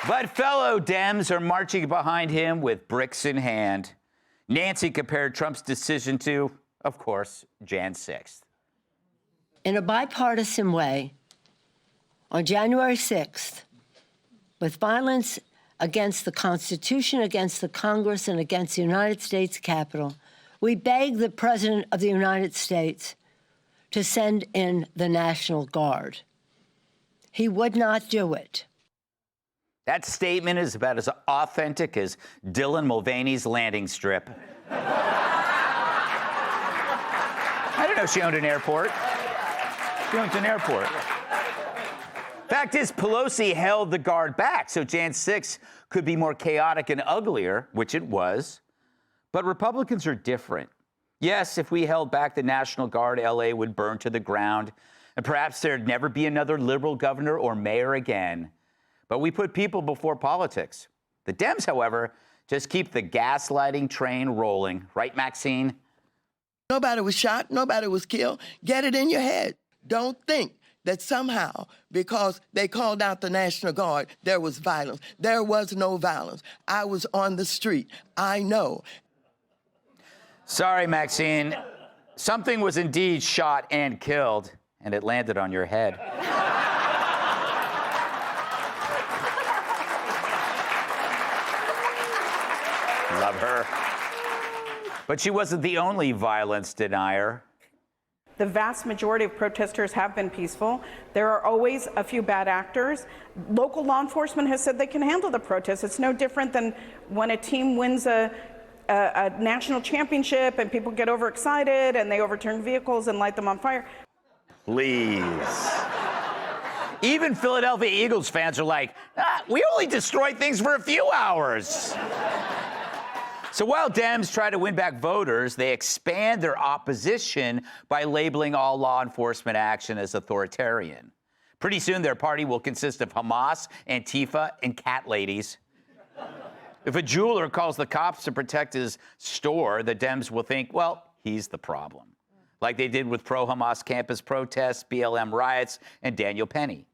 But fellow Dems are marching behind him with bricks in hand. Nancy compared Trump's decision to, of course, Jan 6th. In a bipartisan way, on January 6th, with violence against the Constitution, against the Congress, and against the United States Capitol, we begged the President of the United States to send in the National Guard. He would not do it. That statement is about as authentic as Dylan Mulvaney's landing strip. I don't know if she owned an airport. She owned an airport. Fact is, Pelosi held the Guard back, so Jan 6 could be more chaotic and uglier, which it was. But Republicans are different. Yes, if we held back the National Guard, L.A. would burn to the ground, and perhaps there'd never be another liberal governor or mayor again. But we put people before politics. The Dems, however, just keep the gaslighting train rolling. Right, Maxine? Nobody was shot. Nobody was killed. Get it in your head. Don't think that somehow, because they called out the National Guard, there was violence. There was no violence. I was on the street. I know. Sorry, Maxine. Something was indeed shot and killed, and it landed on your head. Love her. But she wasn't the only violence denier. The vast majority of protesters have been peaceful. There are always a few bad actors. Local law enforcement has said they can handle the protests. It's no different than when a team wins a national championship and people get overexcited and they overturn vehicles and light them on fire. Please. Even Philadelphia Eagles fans are like, we only destroyed things for a few hours. So while Dems try to win back voters, they expand their opposition by labeling all law enforcement action as authoritarian. Pretty soon, their party will consist of Hamas, Antifa, and cat ladies. If a jeweler calls the cops to protect his store, the Dems will think, well, he's the problem, like they did with pro-Hamas campus protests, BLM riots, and Daniel Penny.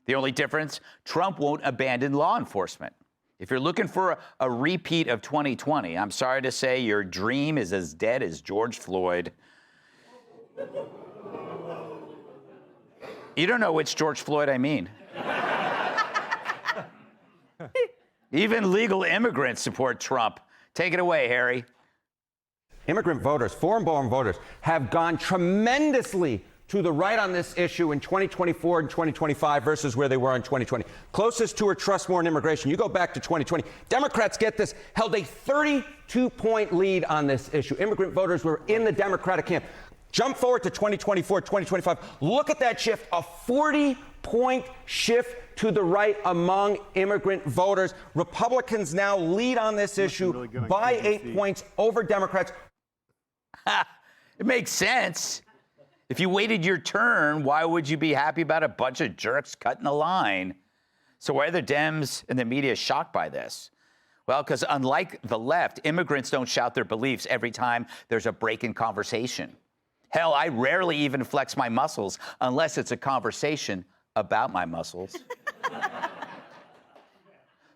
The only difference, Trump won't abandon law enforcement. If you're looking for a repeat of 2020, I'm sorry to say your dream is as dead as George Floyd. You don't know which George Floyd I mean. Even legal immigrants support Trump. Take it away, Harry. Immigrant voters, foreign-born voters, have gone tremendously to the right on this issue in 2024 and 2025 versus where they were in 2020. Closest to or trust more in immigration. You go back to 2020. Democrats, get this, held a 32-point lead on this issue. Immigrant voters were in the Democratic camp. Jump forward to 2024, 2025. Look at that shift, a 40-point shift to the right among immigrant voters. Republicans now lead on this issue by 8 points over Democrats. It makes sense. If you waited your turn, why would you be happy about a bunch of jerks cutting the line? So why are the Dems and the media shocked by this? Well, because unlike the left, immigrants don't shout their beliefs every time there's a break in conversation. Hell, I rarely even flex my muscles unless it's a conversation about my muscles.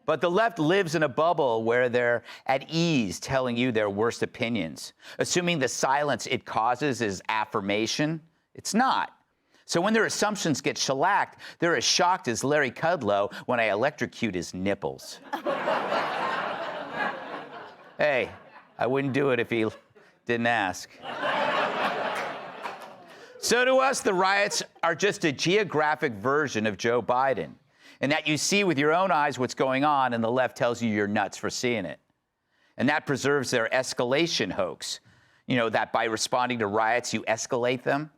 But the left lives in a bubble where they're at ease telling you their worst opinions, assuming the silence it causes is affirmation. It's not. So when their assumptions get shellacked, they're as shocked as Larry Kudlow when I electrocute his nipples. Hey, I wouldn't do it if he didn't ask. So to us, the riots are just a geographic version of Joe Biden. And that you see with your own eyes what's going on, and the left tells you you're nuts for seeing it. And that preserves their escalation hoax. You know, that by responding to riots, you escalate them.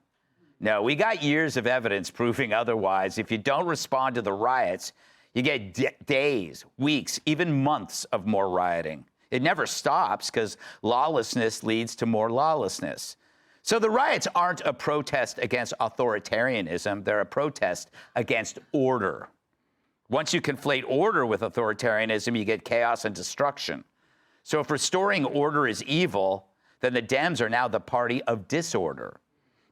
No, we got years of evidence proving otherwise. If you don't respond to the riots, you get days, weeks, even months of more rioting. It never stops because lawlessness leads to more lawlessness. So the riots aren't a protest against authoritarianism. They're a protest against order. Once you conflate order with authoritarianism, you get chaos and destruction. So if restoring order is evil, then the Dems are now the party of disorder.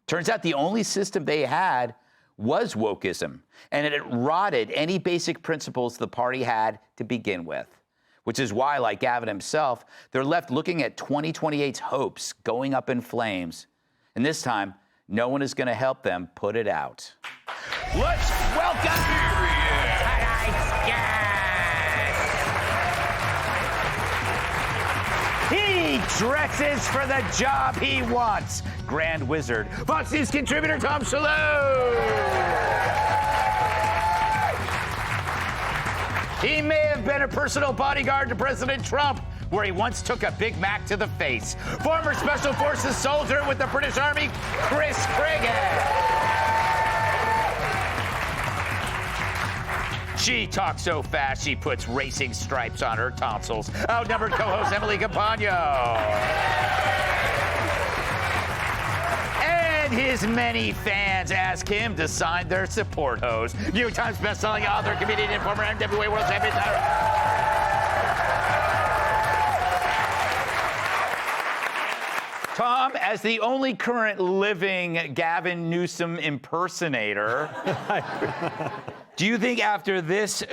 Turns out the only system they had was wokeism, and it rotted any basic principles the party had to begin with. Which is why, like Gavin himself, they're left looking at 2028's hopes going up in flames. And this time, no one is going to help them put it out. Let's welcome tonight's guest. He dresses for the job he wants. Grand Wizard, Fox News contributor Tom Shalhoub. He may have been a personal bodyguard to President Trump, where he once took a Big Mac to the face. Former Special Forces soldier with the British Army, Chris Cragen. She talks so fast, she puts racing stripes on her tonsils. Outnumbered co-host Emily Campagno. And his many fans ask him to sign their support hose. New York Times bestselling author, comedian, and former NWA World Champion. Tom, as the only current living Gavin Newsom impersonator, do you think after this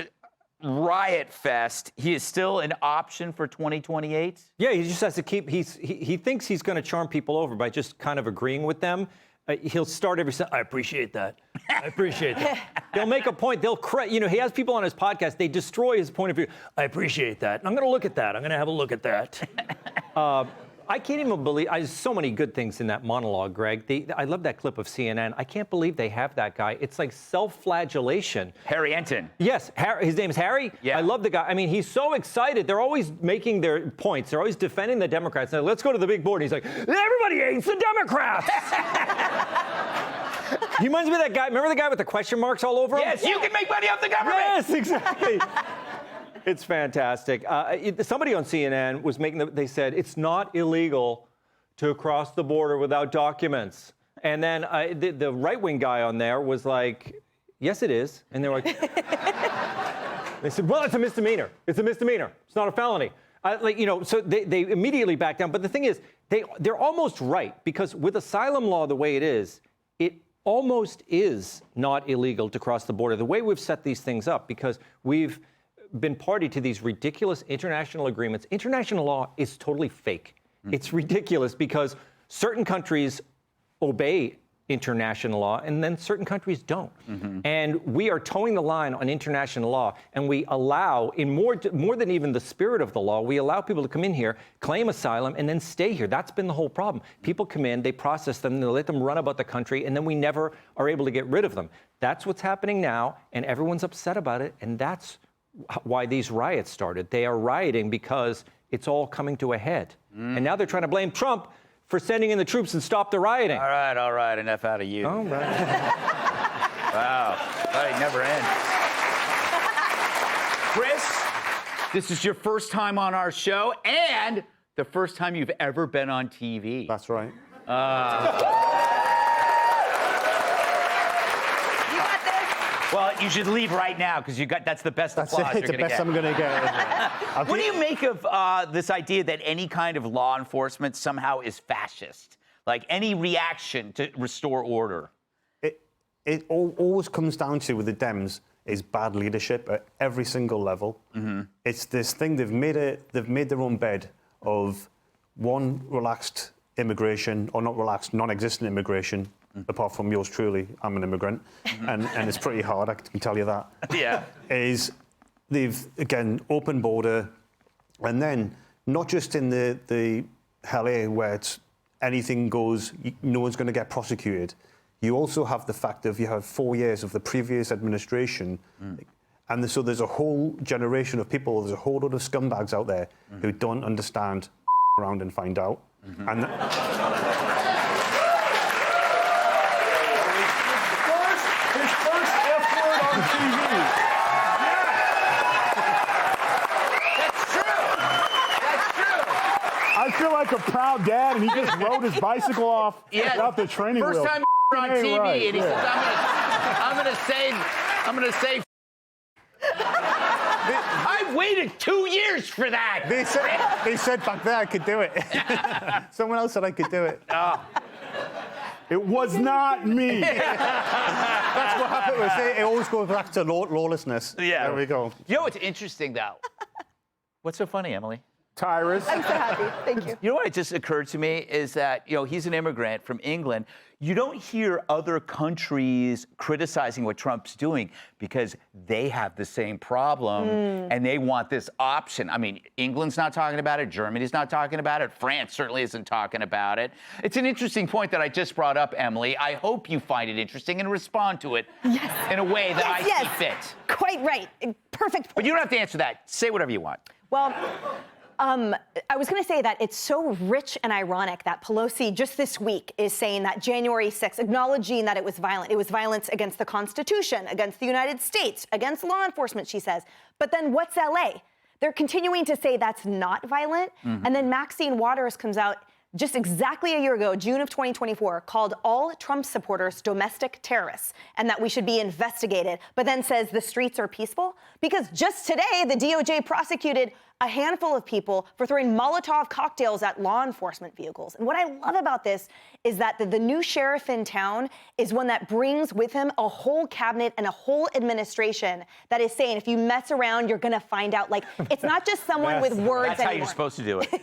riot fest, he is still an option for 2028? Yeah, he just has to keep, he thinks he's going to charm people over by just kind of agreeing with them. He'll start every sentence, I appreciate that. I appreciate that. They'll make a point. He has people on his podcast. They destroy his point of view. I appreciate that. And I'm going to look at that. I'm going to have a look at that. I can't even believe, so many good things in that monologue, Greg. I love that clip of CNN. I can't believe they have that guy. It's like self-flagellation. Harry Enton. Yes, his name is Harry. Yeah. I love the guy. I mean, he's so excited. They're always making their points. They're always defending the Democrats. Now, let's go to the big board. And he's like, everybody hates the Democrats. He reminds me of that guy. Remember the guy with the question marks all over him? Yes, you can make money off the government. Yes, exactly. It's fantastic. Somebody on CNN was they said it's not illegal to cross the border without documents. And then the right-wing guy on there was like, yes, it is. And they were like, they said, well, it's a misdemeanor. It's a misdemeanor. It's not a felony. So they immediately back down. But the thing is, they're almost right, because with asylum law the way it is almost is not illegal to cross the border. The way we've set these things up, because we've been party to these ridiculous international agreements. International law is totally fake. It's ridiculous because certain countries obey international law and then certain countries don't. And we are towing the line on international law, and we allow, in more than even the spirit of the law, we allow people to come in here, claim asylum, and then stay here. That's been the whole problem. People come in, they process them, they let them run about the country, and then we never are able to get rid of them. That's what's happening now, and everyone's upset about it, and that's why these riots started. They are rioting because it's all coming to a head. And now they're trying to blame Trump for sending in the troops and stop the rioting. All right, enough out of you. All right. Wow, that never ends. Chris, this is your first time on our show and the first time you've ever been on TV. That's right. Well, you should leave right now because that's the best applause you're It's the going to best get. I'm going to get. What do you make of this idea that any kind of law enforcement somehow is fascist? Like any reaction to restore order? It always comes down to, with the Dems, is bad leadership at every single level. It's this thing, they've made their own bed of one, relaxed immigration, or not relaxed, non-existent immigration. Apart from yours truly, I'm an immigrant, and it's pretty hard, I can tell you that. Yeah. Is they've, again, open border, and then not just in the LA where it's anything goes, no one's going to get prosecuted. You also have the fact that you have 4 years of the previous administration, and so there's a whole generation of people, there's a whole lot of scumbags out there who don't understand around and find out. And I feel like a proud dad, and he just rode his bicycle off without the training wheels. First time on TV, right, and he says, I'm gonna save. I waited 2 years for that. They said back there I could do it. Someone else said I could do it. It was not me. That's what happened. It always goes back to lawlessness. Yeah. There we go. You know what's interesting, though? What's so funny, Emily? Tyrus. I'm so happy. Thank you. You know what just occurred to me is that, he's an immigrant from England. You don't hear other countries criticizing what Trump's doing because they have the same problem and they want this option. I mean, England's not talking about it. Germany's not talking about it. France certainly isn't talking about it. It's an interesting point that I just brought up, Emily. I hope you find it interesting and respond to it in a way that I see fit. Quite right. Perfect point. But you don't have to answer that. Say whatever you want. Well, I was going to say that it's so rich and ironic that Pelosi just this week is saying that January 6th, acknowledging that it was violent. It was violence against the Constitution, against the United States, against law enforcement, she says. But then what's LA? They're continuing to say that's not violent. And then Maxine Waters comes out just exactly a year ago, June of 2024, called all Trump supporters domestic terrorists and that we should be investigated, but then says the streets are peaceful. Because just today, the DOJ prosecuted a handful of people for throwing Molotov cocktails at law enforcement vehicles. And what I love about this is that the new sheriff in town is one that brings with him a whole cabinet and a whole administration that is saying, if you mess around, you're going to find out. Like, it's not just someone with words That's how anymore. you're supposed to do it. He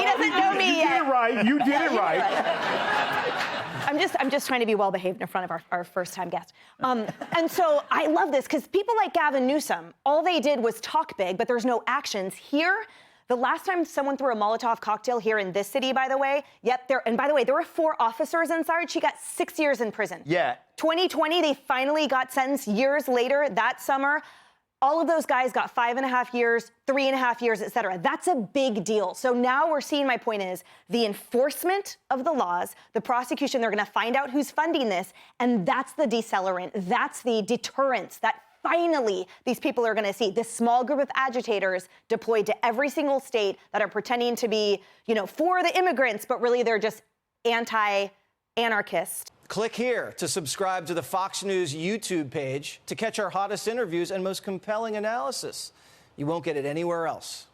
doesn't know me yet. You did it right. You did it right. I'm just trying to be well behaved in front of our first time guest. And so I love this because people like Gavin Newsom, all they did was talk big, but there's no actions. Here, the last time someone threw a Molotov cocktail here in this city, by the way, and by the way, there were 4 officers inside. She got 6 years in prison. Yeah. 2020, they finally got sentenced years later that summer. All of those guys got 5.5 years, 3.5 years, et cetera. That's a big deal. So now we're seeing, my point is, the enforcement of the laws, the prosecution, they're going to find out who's funding this, and that's the decelerant. That's the deterrence that finally these people are going to see. This small group of agitators deployed to every single state that are pretending to be, for the immigrants, but really they're just anti-anarchist. Click here to subscribe to the Fox News YouTube page to catch our hottest interviews and most compelling analysis. You won't get it anywhere else.